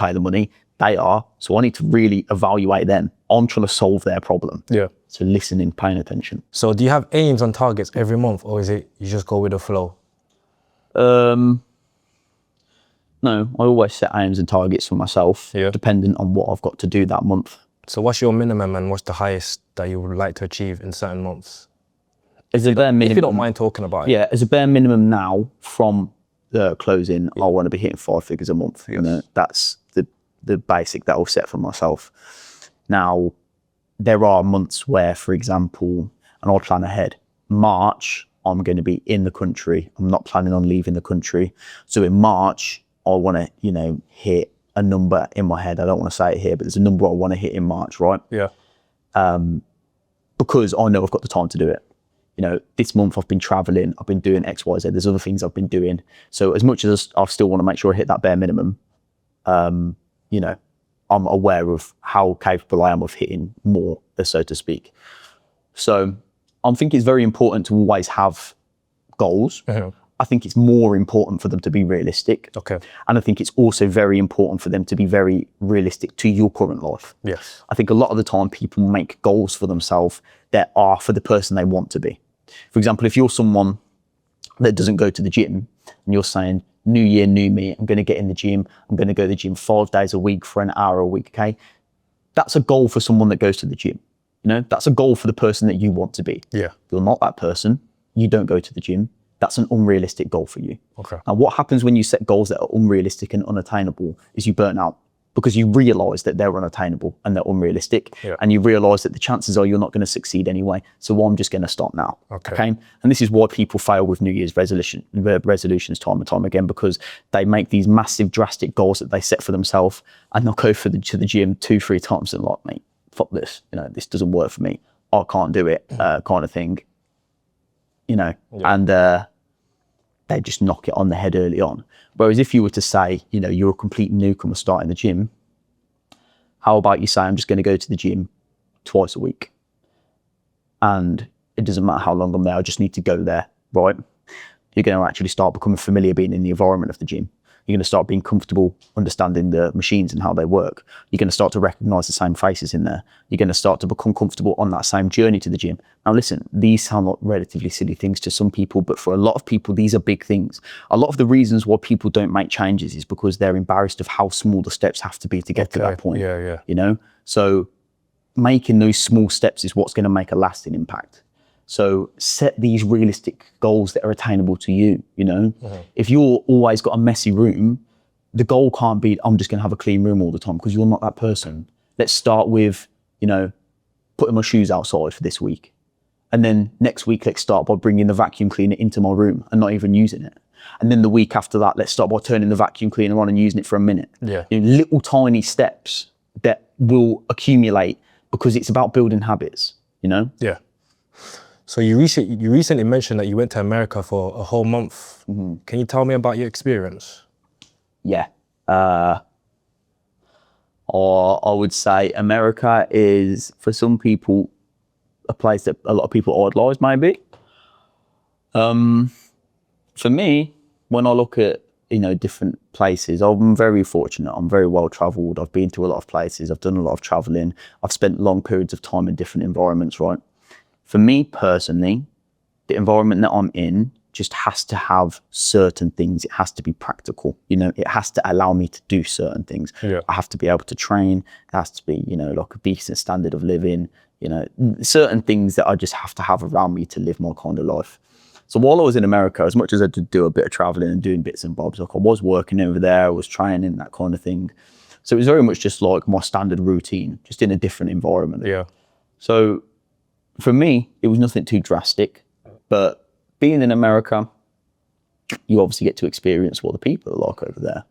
pay the money. They are. So I need to really evaluate them. I'm trying to solve their problem. Yeah. So listening, paying attention. So do you have aims and targets every month, or is it you just go with the flow? No, I always set aims and targets for myself, dependent on what I've got to do that month. So what's your minimum and what's the highest that you would like to achieve in certain months? As a bare minimum, if you don't mind talking about it. Yeah, as a bare minimum now, from the closing, I want to be hitting 5 figures a month. You know, that's the basic that I'll set for myself. Now, there are months where, for example, and I'll plan ahead, March, I'm going to be in the country. I'm not planning on leaving the country. So in March, I want to, you know, hit a number in my head. I don't want to say it here, but there's a number I want to hit in March, right? Yeah. Because I know I've got the time to do it. You know, this month I've been traveling, I've been doing X, Y, Z. There's other things I've been doing. So as much as I still want to make sure I hit that bare minimum, you know, I'm aware of how capable I am of hitting more, so to speak. So I think it's very important to always have goals. I think it's more important for them to be realistic. Okay. And I think it's also very important for them to be very realistic to your current life. Yes. I think a lot of the time people make goals for themselves that are for the person they want to be. For example, if you're someone that doesn't go to the gym and you're saying, new year, new me, I'm going to get in the gym, I'm going to go to the gym 5 days a week for an hour a week, okay? That's a goal for someone that goes to the gym. You know, that's a goal for the person that you want to be. Yeah. You're not that person, you don't go to the gym, that's an unrealistic goal for you. Okay. And what happens when you set goals that are unrealistic and unattainable is you burn out, because you realize that they're unattainable and they're unrealistic. Yeah. And you realize that the chances are you're not going to succeed anyway. So I'm just going to stop now. Okay. And this is why people fail with New Year's resolutions time and time again, because they make these massive drastic goals that they set for themselves and they'll go to the gym 2-3 times and like, mate, fuck this, you know, this doesn't work for me. I can't do it, kind of thing, you know, and they just knock it on the head early on. Whereas if you were to say, you know, you're a complete newcomer starting the gym, how about you say, I'm just going to go to the gym twice a week. And it doesn't matter how long I'm there, I just need to go there, right? You're going to actually start becoming familiar being in the environment of the gym. You're going to start being comfortable understanding the machines and how they work. You're going to start to recognize the same faces in there. You're going to start to become comfortable on that same journey to the gym. Now listen, these sound like relatively silly things to some people, but for a lot of people, these are big things. A lot of the reasons why people don't make changes is because they're embarrassed of how small the steps have to be to get to that point. Yeah. You know, so making those small steps is what's going to make a lasting impact. So set these realistic goals that are attainable to you, you know? If you're always got a messy room, the goal can't be, I'm just gonna have a clean room all the time, because you're not that person. Let's start with, you know, putting my shoes outside for this week. And then next week, let's start by bringing the vacuum cleaner into my room and not even using it. And then the week after that, let's start by turning the vacuum cleaner on and using it for a minute. Yeah. You know, little tiny steps that will accumulate, because it's about building habits, you know? Yeah. So you recently mentioned that you went to America for a whole month. Can you tell me about your experience? Yeah. Or I would say America is, for some people, a place that a lot of people idolize, maybe. For me, when I look at, you know, different places, I'm very fortunate. I'm very well traveled. I've been to a lot of places. I've done a lot of traveling. I've spent long periods of time in different environments, right? For me personally, the environment that I'm in just has to have certain things. It has to be practical. You know, it has to allow me to do certain things. Yeah. I have to be able to train. It has to be, you know, like a decent standard of living, you know, certain things that I just have to have around me to live my kind of life. So while I was in America, as much as I did do a bit of traveling and doing bits and bobs, like I was working over there, I was training, that kind of thing. So it was very much just like my standard routine, just in a different environment. Yeah. So for me, it was nothing too drastic, but being in America, you obviously get to experience what the people are like over there.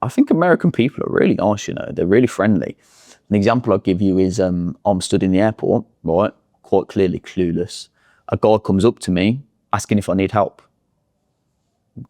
I think American people are really nice, you know, they're really friendly. An example I'll give you is I'm stood in the airport, right, quite clearly clueless. A guy comes up to me asking if I need help,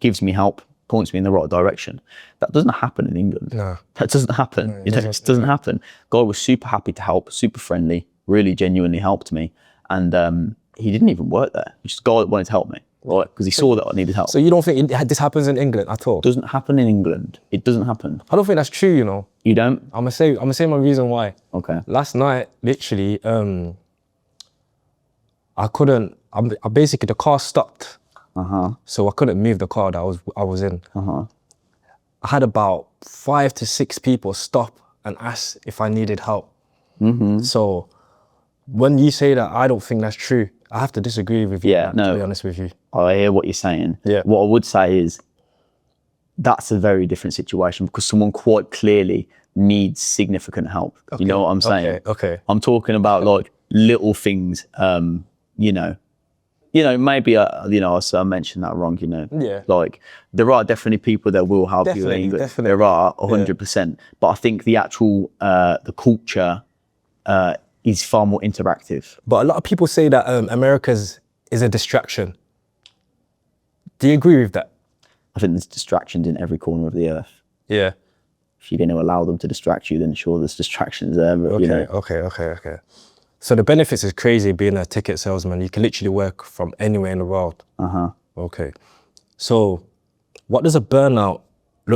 gives me help, points me in the right direction. That doesn't happen in England. No. That doesn't happen. No, you know, it just doesn't happen. Guy was super happy to help, super friendly, really genuinely helped me. And he didn't even work there. He just guy that wanted to help me. right? Because he saw that I needed help. So you don't think this happens in England at all? It doesn't happen in England. It doesn't happen. I don't think that's true, you know. You don't? I'm gonna say my reason why. Okay. Last night, literally, I basically, the car stopped. So I couldn't move the car that I was in. I had about 5 to 6 people stop and ask if I needed help. So when you say that, I don't think that's true. I have to disagree with you, Yeah, no. to be honest with you. I hear what you're saying. Yeah. What I would say is that's a very different situation because someone quite clearly needs significant help. Okay. You know what I'm saying? Okay. I'm talking about like little things, you know, maybe, I mentioned that wrong, Yeah. Like there are definitely people that will help you. Definitely. There are 100%. But I think the actual, the culture is far more interactive. But a lot of people say that America's is a distraction. Do you agree with that? I think there's distractions in every corner of the earth. Yeah. If you're going to allow them to distract you, then sure, there's distractions there. But, Okay. So the benefits is crazy being a ticket salesman. You can literally work from anywhere in the world. Okay. So what does a burnout